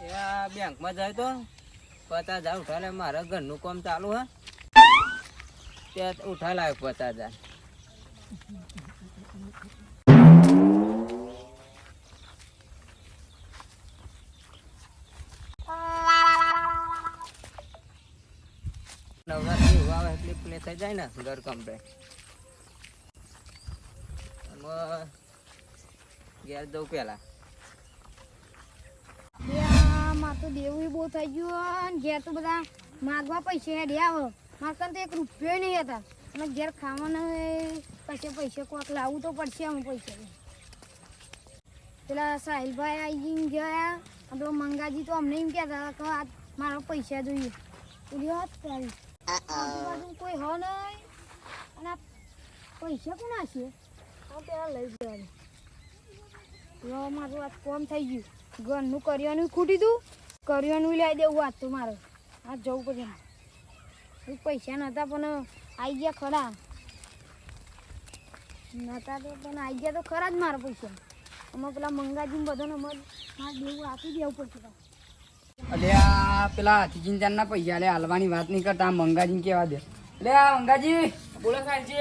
બેંકમાં જાય તો 50,000 ઉઠા લે. મારા ઘરનું કામ ચાલુ હે ત્યાં ઉઠા લાવે 50,000. નવરાત્રી એવું આવે એટલે પ્લે થઈ જાય ને ઘર કમ્પ્લેટ. ઘેર જવું પેલા માં તો દેવું બહુ થઈ ગયું. ઘેર તો બધા માગવા પૈસા હેડ્યા આવે. મારે તો એક રૂપિયો નહીં હતા અને ઘેર ખાવાના કશે પૈસા કોક લાવવું તો પડશે. હું પૈસા પેલા સાહિલભાઈ આવી ગયા. પેલો મંગાજી તો અમને એમ કહેતા કે આ મારા પૈસા જોઈએ. પેલી વાત કરી આજુબાજુ કોઈ હો નહીં અને આ પૈસા કોણ હશે? પેલા લઈ જવાનું મારું વાત કોમ થઈ ગયું. ઘરનું કરિયાનું ખૂટી તું કરિયાનું લઈ દેવું વાત તો મારે આ જવું પડે. પૈસા નહોતા પણ આવી ગયા ખરા. નહોતા તો પણ આવી ગયા તો ખરા જ મારા પૈસા. અમે પેલા મંગાજીને બધાને મારે દેવું આપી દેવું પડશે. અલે આ પેલા હાથીજીન ચારના પૈસા લે હાલવાની વાત નહીં કરતા. મંગાજીને કેવા દે. અલે આ મંગાજી બોલો સાહેબ છે.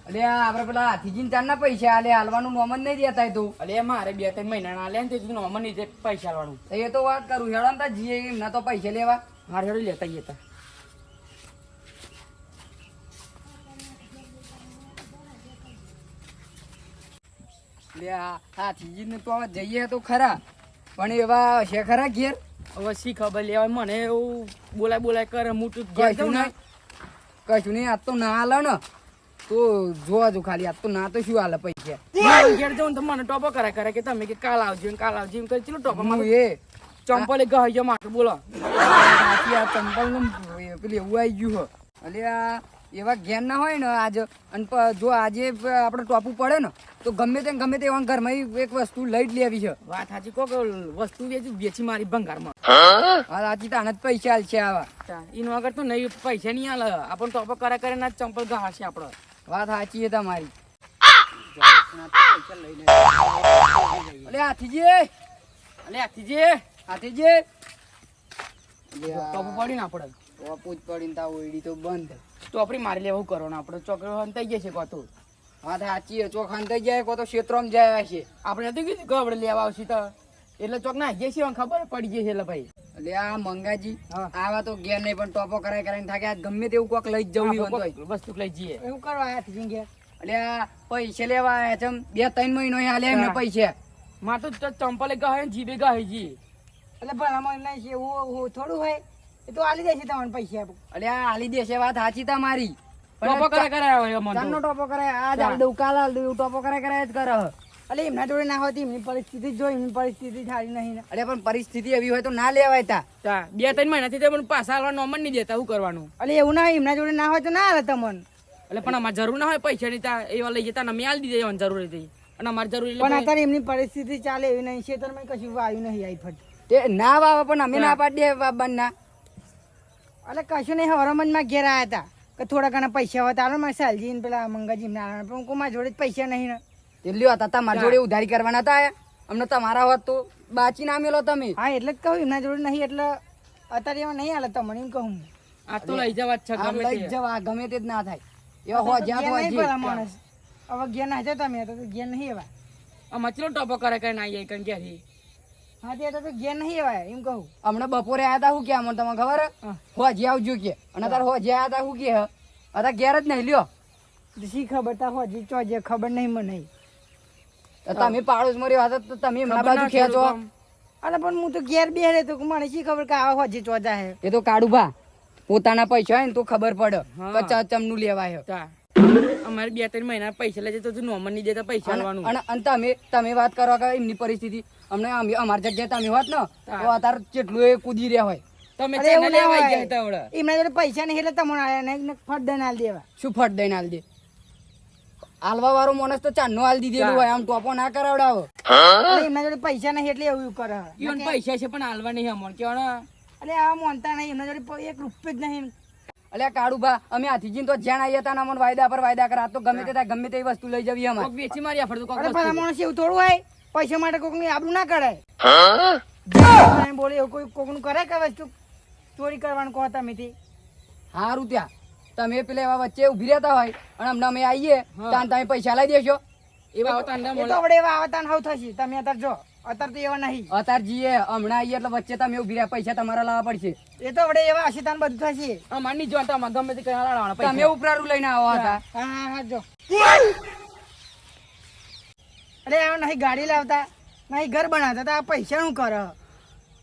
અલે આ આપણે પેલા હાથીજીન ચારના પૈસા આલે હાલવાનું નોમ જ નહીં દેતા તું. અલે મારે 2-3 મહિના આલે ને તે નોમ નહીં પૈસા આલવાનું. એ તો વાત કરું હેડો ને જીએ એમના તો પૈસા લેવા મારે હેડો લેતા જતા. લે આ હાથીજીને તો હવે જઈએ તો ખરા પણ એવા છે ખરા ઘેર. હવે શી ખબર લેવા મને એવું બોલાય કરે મોટું કશું નહીં આજ તો ના હાલે ને તો જોવા જો ખાલી આજ તો ના તો શું હાલે પૈસા. ઘેર જવું તો મને ટોપો કરે કે તમે કે કાલ આવજો એમ કરી ચલો ટોપો એ ચંપલે ગયો માટે બોલો. સાચી આ ચંપલ નું પેલું એવું આવી ગયું હો. એટલે આ એવા ઘેર ના હોય ને આજે અને જો આજે આપણે ટોપું પડે ને તો ગમે તે એવા ઘરમાં એક વસ્તુ લઈ જ લેવી છે. વાત સાચી કોક વસ્તુ વેચી મારી ભંગારમાં. સાચી તાને જ પૈસા હાલ છે આવા એનો આગળ તો નહીં પૈસા નહીં હાલે. આપણને ટોપો કરે ના ચંપલ ગહાશે આપડે. વાત સાચી છે તમારી. અલે હાથીજી ટોપો પડી ને આપડે ટોપું જ પડીને તા ઓયડી તો બંધ. ટોપરી મારી લેવું કરવાનું આપડે ચોકડો થઈ જશે કોતો. વાત સાચી છે ચોખાન થઈ જાય કો તો ક્ષેત્રમાં જાય છે. આપણે નથી કીધું કે આપણે લેવા આવશે તો એટલે ચોક ના જશે ખબર પડી જશે. એટલે ભાઈ એટલે આ મંગાજી આવા તો ઘેર નહીં પણ ટોપો કરાઈને થાકે ગમે તેવું કોક લઈ જ જવું વસ્તુ લઈ જઈએ. એવું કરવા આયા થી ઘેર. એટલે આ પૈસા લેવા આયા છે 2-3 મહિનો હાલે એમને પૈસા માં તો ચંપલે ગહે જીબે ગહે જી. એટલે ભલામણ નહીં એવું થોડું હોય એ તો આલી દેશે તમને પૈસા. એટલે આ આલી દેશે વાત સાચી તમારી. ટોપો ટોપો કરે આજ આલ દઉં કાલ આલ દઉં ટોપો કરે જ કરે. એટલે એમના જોડે ના હોય એમની પરિસ્થિતિ જો એમની પરિસ્થિતિ સારી નહીં. અરે પણ પરિસ્થિતિ એવી હોય તો ના લેવાય તા. 2-3 મહિનાથી પણ પાછા આલવા નોમન નહીં દેતા. શું કરવાનું? એટલે એવું ના હોય એમના જોડે ના હોય તો ના હાલે તમને. એટલે પણ અમારે જરૂર ના હોય પૈસા ની એવા લઈ જતા અમે આલી દીધે એવાની જરૂર હતી અને અમારે જરૂર પણ અત્યારે એમની પરિસ્થિતિ ચાલે એવી નહીં. ખેતરમાં કશું વાવ્યું નહીં આવી ફટ તે ના વાવે પણ અમે ના પાડી દે વાવવાના. એટલે કશું નહીં હવારમંદમાં ઘેર આવ્યા હતા કે થોડા ઘણા પૈસા હોય તારો મારે સાલજી પેલા મંગાજી ના પણ મારા જોડે જ પૈસા નહીં ને એટલી હતા તમારા જોડે ઉધારી કરવાના હતા. અમને તમારા હોત તો બાચી ના મેલો તમે. હા એટલે જ કહું એમના જોડે નહીં એટલે અત્યારે એવા નહીં હાલે તમને એમ કહું. આ તો લઈ જવા છે લઈ જવા ગમે તે જ ના થાય એવા હો જ્યાં માણસ હવે ઘેર ના જાય તમે તો ઘેર નહીં એવા અમારે ચલો ટોપો કરે કઈ ના આવી કઈ ક્યાંથી. હા તે તો ઘેર નહીં એવા એમ કહું. હમણાં બપોરે આવ્યા હતા શું કે અમને તમને ખબર હોજી આવજો કે અને તાર હોજી આવ્યા હતા શું કે અત્યારે ઘેર જ નહીં લ્યો. શી ખબર તાર હોજી ચોજે ખબર નહીં મને. તમે પાડોશ મરી વાત તો તમે એમના બાજુ ખેંચો. અરે પણ હું તો ઘેર બે રે તો મને શી ખબર કે આવા હોજી ચોજા હે. એ તો કાઢું ભા પોતાના પૈસા હોય ને તો ખબર પડે કે ચમનું લેવાય. અમારે 2-3 મહિના પૈસા લઈ જતો નોમન નહીં દેતા પૈસા આલવાનું. અને તમે વાત કરો કે એમની પરિસ્થિતિ અમને અમારી જગ્યાએ તમે હોત ને તો અત્યારે કેટલું એ કૂદી રહ્યા હોય. તમે એમના જોડે પૈસા નહીં એટલે તમને ફટ દઈને હાલ દેવા. શું ફટ દઈને હાલ દે? હાલવા વાળો માણસ તો ચાંદનો હાલ દીધેલું હોય આમ ટોપો ના કરાવડાવો. એમના જોડે પૈસા નહીં એટલે એવું કરે. પૈસા છે પણ હાલવા નહીં અમણ કેવાના. એટલે આ મોનતા નહીં એમના જોડે 1 રૂપિયો જ નહીં. એટલે કાળુભા અમે હાથીજી તો જ્યાં આવ્યા હતા અમને વાયદા પર વાયદા કરા તો ગમે તે ગમે તે વસ્તુ લઈ જવી અમારે. વેચી મારી માણસ એવું થોડું હોય પૈસા માટે કોઈક ની આબરૂ ના કરાય. તમે બોલે એવું કોઈ કોકનું કરે કે વસ્તુ ચોરી કરવાનું કહો તમે તે સારું ત્યાં તમે પેલા એવા વચ્ચે ઉભી રહેતા હોય અને અમને અમે આવીએ ત્યાં તમે પૈસા લઈ દેશો એવા આપણે એવા આવતા હવ થશે તમે અત્યારે જો અત્યારે તો એવા નહીં અત્યારે જઈએ હમણાં આવીએ એટલે વચ્ચે તમે ઉભી રહ્યા પૈસા તમારા લાવવા પડશે એ તો આપણે એવા હશે તાન બધું થશે માની જો ગમે તે તમે ઉપરારું લઈને આવો હતા હા જો અરે આ નહીં ગાડી લાવતા નહીં ઘર બનાવતા તા પૈસા શું કરે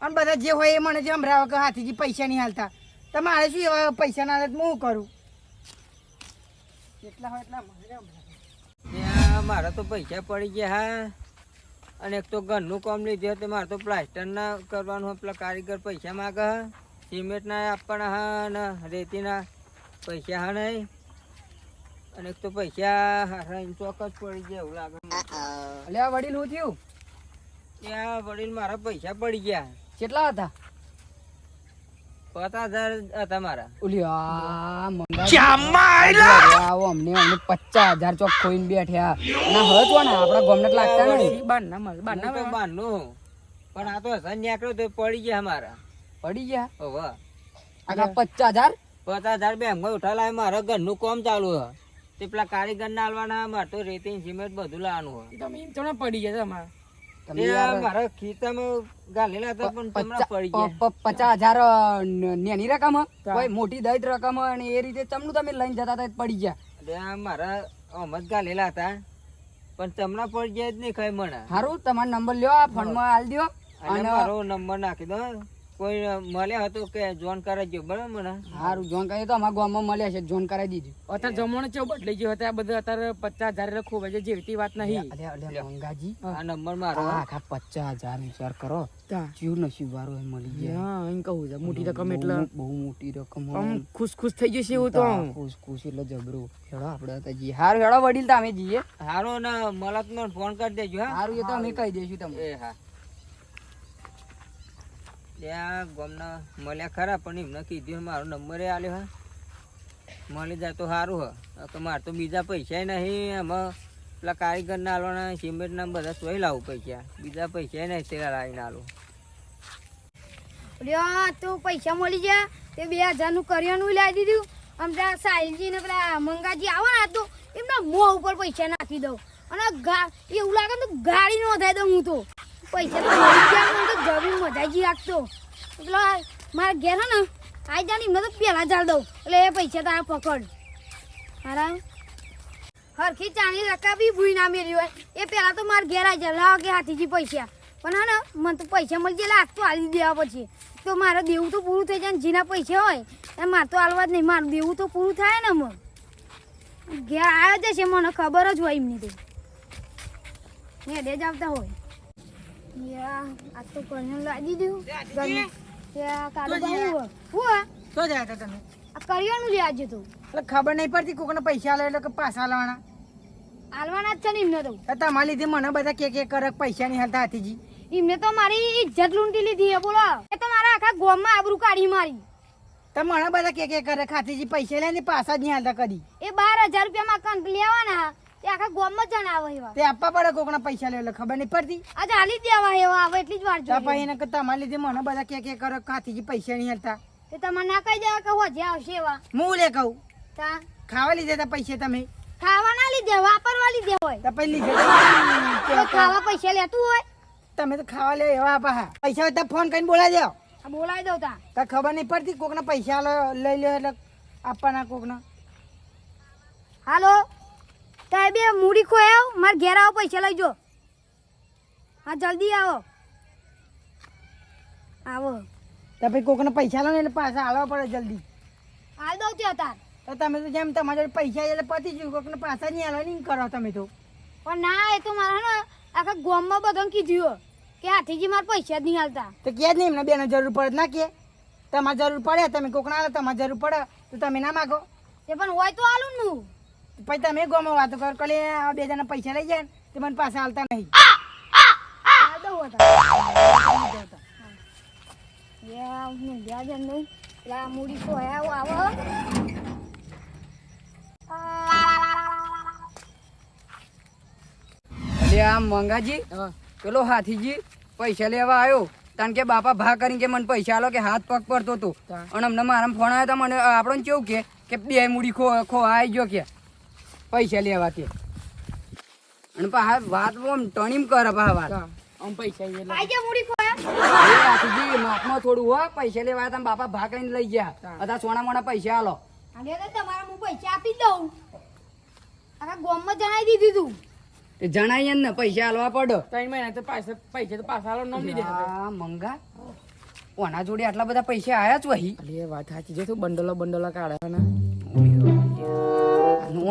અને બધા જે હોય એ મને જે સંભળાવે કે હાથીજી પૈસા નહીં હાલતા તમારે શું એવા પૈસા ના હાલત હું કરું એટલા હોય એટલા ત્યાં મારા તો પૈસા પડી ગયા હા અને એક તો ઘરનું કામ લીધું તે મારે તો પ્લાસ્ટરના કરવાનું હોય પેલા કારીગર પૈસા માગે હા સિમેન્ટના આપવાના હા ને રેતીના પૈસા હા નહીં અને એક તો પૈસા ચોક્કસ પડી ગયા એવું લાગે અલ્યા વડીલ શું થયું ત્યાં વડીલ મારા પૈસા પડી ગયા કેટલા હતા 50,000 હતા મારા અમને 50,000 ચોક ખોઈને બેઠ્યા ના હવે તો ને આપડા ગોમનટ લાગતા નહીં બારનું પણ આ તો હસન નીકળ્યો તો પડી ગયા મારા પડી ગયા હવે આગા 50,000 બેંક ઉઠા લાવે મારા ઘરનું કામ ચાલુ છે તે પેલા કારીગર ના આલવાના મારે તો રેતી સિમેન્ટ બધું લાવવાનું તમે પડી ગયા તમારા મારા ખીચામાં ગાલેલા હતા પણ તમને પડી ગયા 50,000 નેની રકમ કોઈ મોટી દૈત રકમ અને એ રીતે ચમનું તમે લઈને જતા હતા પડી ગયા મારા અમત ગાલેલા હતા પણ તમને પડી જાય જ નહીં કઈ મને સારું તમારો નંબર લ્યો આ ફોન માં આલ દો અને મારો નંબર નાખી દો કોઈ મળ્યા હતો કે જોન કરાવજો બરાબર મને સારું જોન કરાવી તો અમારા ગામમાં મળ્યા છે જોન કરાવી દીધું અત્યારે જમવાનો ચેવ બદલાઈ ગયો હતા બધું અત્યારે 50,000 ખૂબ છે જેવી વાત નહીં મંગાજી આ નંબર મારો આખા 50,000 વિચાર કરો જીવ નસીબ વાળો મળી ગયા હા એમ કહું છે મોટી રકમ એટલે બહુ મોટી રકમ આમ ખુશ થઈ જશે એવું તો ખુશ એટલે જબરું હેડો આપણે હતા જઈએ હારું હેડો વડીલ તો અમે જઈએ હારો ને મળત નો ફોન કરી દેજો હા હારું એ તો અમે કહી દઈશું તમને એ હા ત્યાં ગામના મળ્યા ખરા પણ એમને કીધું મારો નંબર આલ્યો હા મળી જાય તો સારું હ મારે તો બીજા પૈસા નહીં એમાં પેલા કારીગરના આલવાના સિમેન્ટના બધા તોય લાવું પૈસા બીજા પૈસા નહીં તેલા લાવીને આલું તો પૈસા મળી ગયા તે 2,000 નું કરિયાનું લાવી દીધું આમ ત્યાં સાહિલજી ને પેલા મંગાજી આવે ને તો એમના મોં ઉપર પૈસા નાખી દઉં અને એવું લાગે તો ગાડી નો થાય દઉં હું તો પૈસા તો મળી ગયા મને તો જમીન મજાજી રાખતો એટલે મારા ઘેર ને આઈ જા ને એમને તો પહેલા ચાલ દઉં એટલે એ પૈસા તારા પકડ હારા હરખી ચાની રકા બી ભૂઈ ના મેળવી હોય એ પહેલા તો મારા ઘેર આવી જાય લાવ કે હાથીજી પૈસા પણ હા ને મને તો પૈસા મળી જાય લાગ તો હાલી દેવા પછી તો મારે દેવું તો પૂરું થઈ જાય ને જેના પૈસા હોય એ મારે તો હાલવા જ નહીં મારું દેવું તો પૂરું થાય ને મને ઘેર આવ્યો જશે મને ખબર જ હોય એમની તો હેડે જ આવતા હોય આ તો કરિયાનું લાવી દીધું તો જાય હતા તમે આ કરિયાનું લે આજે તો એટલે ખબર નહીં પડતી કોકને પૈસા લે એટલે કે પાછા લાવવાના હાલવાના જ છે ને એમને તો તમારા લીધે મને બધા કે કરે પૈસા નહીં હાલતા હાથીજી એમને તો મારી ઇજ્જત લૂંટી લીધી હે બોલો એ તો મારા આખા ગામમાં આબરૂ કાઢી મારી તો મને બધા કે કરે ખાતીજી પૈસા લે ને પાછા જ નહીં હાલતા કદી એ 12,000 રૂપિયામાં કંક લેવાના તે આખા ગામમાં જણ આવે એવા તે આપવા પડે કોકના પૈસા લે એટલે ખબર નહીં પડતી આજે હાલી જ દેવા એવા આવે એટલી જ વાર તો પછી એને તમારા લીધે મને બધા કે કરે ખાતીજી પૈસા નહીં હાલતા તે તમારે ના કહી દેવા કે હોજે આવશે એવા હું લે કહું તા ખાવા લીધે તા પૈસા તમે ખાવા ના લીધે વાપરવા લીધે હોય તો પછી લીધે તો ખાવા પૈસા લેતું હોય તમે તો ખાવા લે એવા આપા પૈસા હોય તો ફોન કરીને બોલાવી દો આ બોલાવી દઉં તા તો ખબર નહીં પડતી કોકના પૈસા લઈ લે એટલે આપવાના કોકના હાલો તાય બે મૂડી ખોયાવ માર ઘેર આવો પૈસા લઈ જો હા જલ્દી આવો આવો તો પછી કોકના પૈસા લો ને એટલે પાછા હાલવા પડે જલ્દી હાલ દઉં ત્યાં તાર તો તમે તો જેમ તમારા જોડે પૈસા એટલે પતી ગયું કોકના પાછા નહીં હાલવા નહીં કરો તમે તો પણ ના એ તો મારા ને આખા ગામમાં બધાને કીધું કે હાથીજી મારા પૈસા જ નહીં હાલતા તો કે જ નહીં એમને બેનો જરૂર પડે ના કે તમારે જરૂર પડે તમે કોકના હાલે તમારે જરૂર પડે તો તમે ના માગો તે પણ હોય તો હાલું નું પછી તમે ગોમાં વાતો કરો કલે આ 2 જણા પૈસા લઈ જાય ને તે મને પાછા હાલતા નહીં હાલ દઉં હતા વ્યાજ એમ નહીં પેલા મૂડી ખોયા આવો અરે આ મંગાજી પેલો હાથીજી પૈસા લેવા આવ્યો કારણ કે બાપા ભા કરીને કે મને પૈસા આલો કે હાથ પગ પડતો હતો હા. અને અમને મારા ફોન આવ્યો તો મને આપણને કેવું કે બે મૂડી ખો આવી ગયો કે પૈસા લેવા તે અને પાછા વાત આમ ટણીમ કરે પાછા વાત આમ પૈસા ઈ એટલે આઈ જા મૂડી ખોયા એ આખી માપમાં થોડું હો પૈસા લેવા આવ્યા તા બાપા ભા કરીને લઈ ગયા અત્યારે સોના મોના પૈસા આલો અને તો તમારા હું પૈસા આપી દઉં આખા ગામમાં જણાવી દીધું તું એ જણાય ને પૈસા આલવા પડો 3 મહિના તો પૈસા તો પાછા આલો નામ લીધે આ મંગા ઓના જોડે આટલા બધા પૈસા આયા જ વહી અરે વાત સાચી છે તું બંડલો કાઢે ને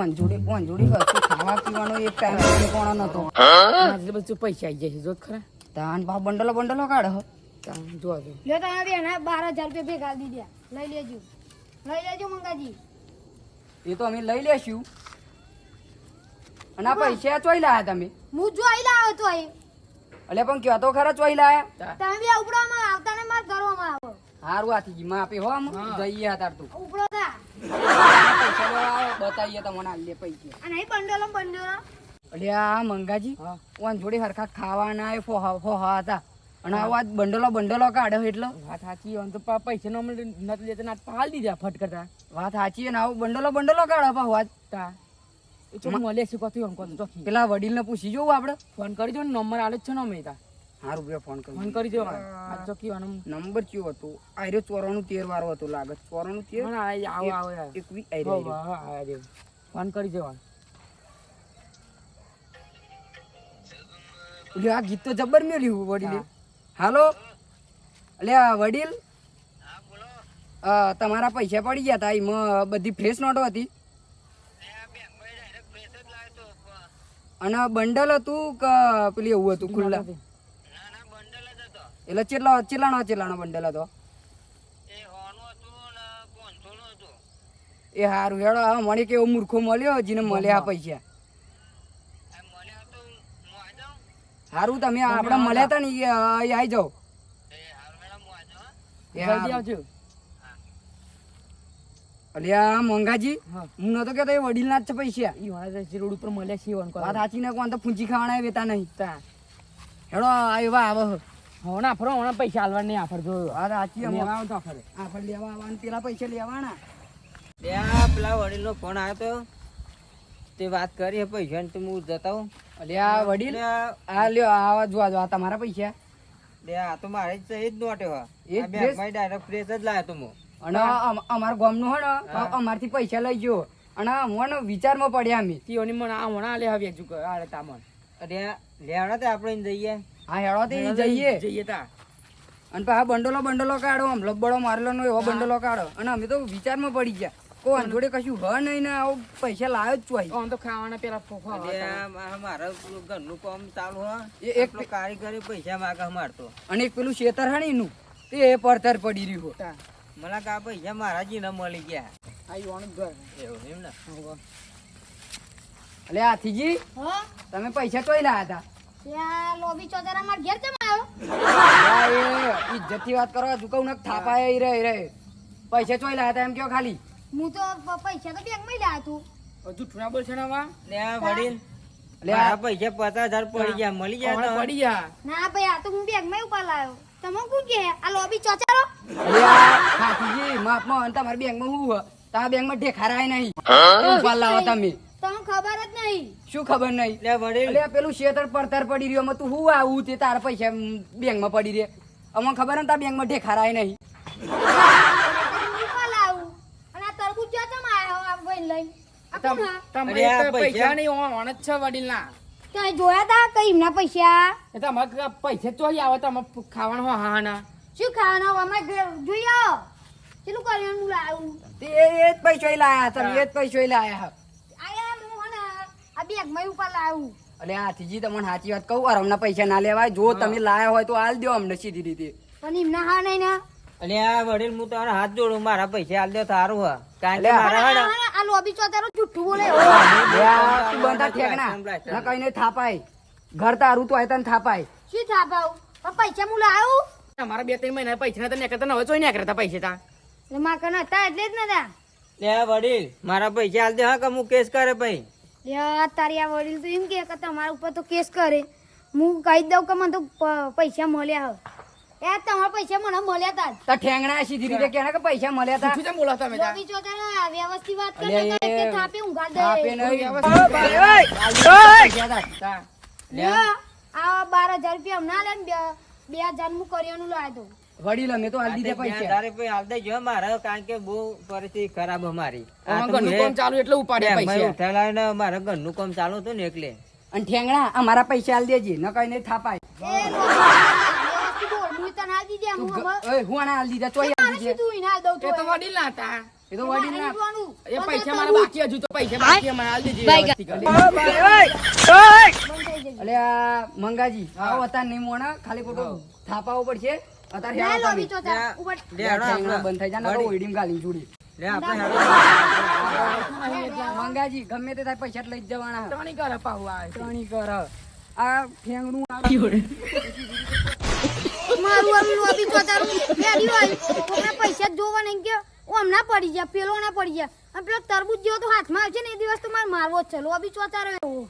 ઓન જોડે વસ્તુ ખાવા પીવાનો એક ટાઈમ કોણ નતો આજે બધું પૈસા આવી જાય છે જો ખરા તાન બા બંડલો કાઢ જો લ્યો તમે બેના 12,000 રૂપિયા ભેગા દીધા લઈ લેજો મંગાજી એ તો અમે લઈ લેશું અને આ પૈસા ચોઈ લાયા તમે હું જોઈ લાવ્યો તો એ એટલે પણ કયો તો ખરા ચોઈ લાયા તમે બી ઉપડામાં આવતા ને માર ઘરમાં આવો હારું આથી જી માં આપી હો આમ જઈએ તાર તું ઉપડો થા પૈસા લેવા આવો બતાવીએ તમને આલે પૈસા અને અહીં બંડલો એટલે આ મંગાજી ઓન જોડે હરખા ખાવાના એ ફોહા હતા અને આ બંડલો કાઢ્યો એટલે વાત સાચી આમ તો પૈસા નો નથી લેતા ના પાલ દીધા ફટ કરતા વાત સાચી અને આવું બંડલો કાઢો પા વાત તા એ ચો મળે છે કોથી આમ કોથી ચોખી પેલા વડીલને પૂછી જોવું આપણે ફોન કરી દો નંબર આલે જ છે ને અમે તા હારું બે ફોન કરી ફોન કરી દો આ ચોકી આનો નંબર કયો હતો આર્યો 94 વાળો હતો લાગે 94 આવો એક વી આર્યો ફોન કરી દો એટલે આ ગીત તો જબર મેલ્યું વડીલે હાલો એટલે આ વડીલ તમારા પૈસા પડી ગયા હતા એમાં બધી ફ્રેશ નોટો હતી અને બંડલ હતું કે પેલી એવું હતું ખુલ્લા એટલે ચેટલાનો બંડલ હતો એ હારું હેડો હા મને કેવો મૂર્ખો મળ્યો જેને મળ્યા પૈસા હારું તમે આપણે મળ્યા હતા ને એ આવી જાઓ જલ્દી આવજો એટલે આ મંગાજી હું નતો કેતો એ વડીલના જ છે પૈસા ઈ વાળા રોડ ઉપર મળ્યા છે ઓન વાત સાચી ને કોણ તો પૂંચી ખાવાના વેતા નહીં તા હેડો આવ્યા આવે હોના ફરો હોના પૈસા આલવા નહીં આફર જો વાત સાચી લેવા આવો તો આફરે આપણે લેવા આવવાના પેલા પૈસા લેવાના ત્યાં પેલા વડીલનો ફોન આવ્યો તો તે વાત કરી પૈસા ને હું જતા હું એટલે આ વડીલ આ લ્યો આ જો તમારા પૈસા આ તો મારે જ છે, એ જ નોટે હો એ જ આ બેંકમાં ડાયરેક્ટ ફ્રેશ જ લાવ્યો તો હું અને અમારા ગામનું હે ને અમારથી પૈસા લઈ ગયો અને મને વિચારમાં પડ્યા અમે તીઓની મને આ હોના આલે હવે જુ આલે તામન અરે લેવડા તે આપણે જઈએ હા હેડો તે જઈએ તા અને પાછા બંડલો કાઢો આમ લબ્બડો મારેલો નો એવો બંડલો કાઢો અને અમે તો વિચારમાં પડી ગયા કોણ જોડે કશું હ નહીં ને આવું પૈસા લાવ્યો જ ચોઈ આમ તો ખાવાના પેલા ફોફા મારા ઘરનું કામ ચાલુ હો એક કારીગરી પૈસા માગે મારતો અને એક પેલું શેતર હે નું તે પડતર પડી રહ્યું તા મને કા પૈસા મારા જ ન મળી ગયા આઈ ઓન ઘર એવું એમ ને એટલે હાથીજી હો તમે પૈસા ચોઈ લાયા હતા ત્યાં લોબી ચોધારા માર ઘેર કેમ આવ્યો ઇજ્જત થી વાત કરો ચૂકવ ન થાપાય રે પૈસા ચોઈ લાયા હતા એમ કયો ખાલી હું તો પૈસા તો બેંકમાં લાવ્યો તું હજુ ઠુના બોલ છે ને વા લે આ વડીલ લે મારા પૈસા 50,000 પડી ગયા મળી ગયા તો પડી ગયા ના ભાઈ આ તો હું બેંકમાં ઉપર લાવ્યો તમે કોણ કે આ લોબી ચોચારો હાથીજી માપમાં અને તમારી બેંકમાં હું તારા બેંકમાં ઢેખારાય નહીં ઉપાડ લાવો તમે તમને ખબર જ નહીં શું ખબર નહીં લે વડીલ એટલે પેલું શેતર પડતર પડી રહ્યો એમાં તું હું આવું તે તારા પૈસા બેંકમાં પડી રહે અમને ખબર ને તારા બેંકમાં ઢેખારાય નહીં ઉપર લાવું અને આ તરબૂચ ચોચમ આવ્યો આ ભાઈ લઈને આ કોણ હા? તમારે અરે આ તો પૈસા- પૈસા નહીં ઓન જ છે વડીલના તમે જોયા તા કઈ એમના પૈસા એ તમારે પૈસા તો આવે તમે ખાવાનું હા ના શું ખાવાના અમારે ઘર જોઈ આવો કેટલું કરિયાણું લાવ્યું તે એ જ પૈસા લાયા તમે એ જ પૈસા લાયા આયા હું ને આ બેંકમાં ઉપર લાવ્યું એટલે હાથીજી તમને સાચી વાત કહું અરમના પૈસા ના લેવાય જો તમે લાયા હોય તો હાલ દો અમને સીધી રીતે પણ એમના હા નહીં ને અને આ વડીલ હું તારા હાથ જોડું મારા પૈસા આલ દે તારું હા કારણ કે લે. મારા પણ હાડા આ લોબી ચોધારો જુઠ્ઠું બોલે તું બંધા ઠેકના ના કઈ નહીં થાપાય ઘર તારું તો તને થાપાય શું થાપાવ પણ પૈસા હું લાવ્યું તમારા 2-3 મહિના પૈસા નતા નીકળતા હવે ચોઈ નીકળતા પૈસા તા એટલે મારા કને હતા એટલે જ નતા લે આ વડીલ મારા પૈસા આલ દે હા કે હું કેસ કરે ભાઈ લ્યા તારી આ વડીલ તો એમ કે તમારા ઉપર તો કેસ કરે હું કહી દઉં કે મને તો પૈસા મળ્યા હવે એ તમારા પૈસા મને મળ્યા તા જ. તાર ઠેંગણા સીધી રીતે કહેને કે પૈસા મળ્યા તા શું છે બોલો તમે તાર? લોબી ચોતારા વ્યવસ્થિત વાત અલ્યા કરતા એ- કે થાપે ઊંઘાડ દે. આપે નહીં. પૈસા તાર. લ્યો, આ 12,000 રૂપિયા હમણાં લે ને 2,000 હું કરિયાનું લાવ્યો તો. વડીલ અમે તો હાલ દીધા પૈસા તારે પછી હાલ દેજો મારે કારણ કે બહુ પરિસ્થિતિ ખરાબ અમારી આમાં ઘરનું કામ ચાલુ એટલે ઉપાડ્યા પૈસા. ઉઠેલા ને મારે ઘરનું કામ ચાલુ હતું ને એટલે અને ઠેંગણા અમારા પૈસા હાલ દેજે ન કઈ નહીં થાપાય એ વ્યવસ્થિત બોલ, હું તને હાલ દીધી, તું હું હવે- ઓય હું આને હાલ દીધા ચોય હાલ મારે દીધે સીધું ઈને હાલ દઉં એ તો છું. વડીલ ના હતા. એ તો વડીલ મારે ના લીધવાનું. એ બંધ પૈસા થતા મારા હું. બાકી હજુ તો પૈસા બાકી મને હાલ દેજે વ્યવસ્થિત કરી. બંધ થઈ જજે. અલે આ મંગાજી આવો હતા નહીં મોણા ખાલી ખોટું થાપાવો પડશે અત્યારે લે હેડો લોબી તમે. ચોતારા, ઉપર. લે હાલો ઠેંગણા આપણે. બંધ થઈ જાય ને ઓઈડીમ ગાલી છોડી લે આપણે મંગાજી ગમે તે તાર પૈસા જ લઈ જ જવાના ત્રણેય ઘરે પાહુ આવે છે. ત્રણી કર આ ઠેંગણું આવે. મારું આમ લોબી ચોતારું રેડી હોય, કોકના પૈસા જ જોવા નહીં કે ઓ હમણાં પડી ગયા, પેલો ના પડી ગયા, અને પેલો તરબૂચ જેવો તો હાથમાં આવશે ને એ દિવસ તો મારે મારવો જ છે. લોબી ચોતારો એવો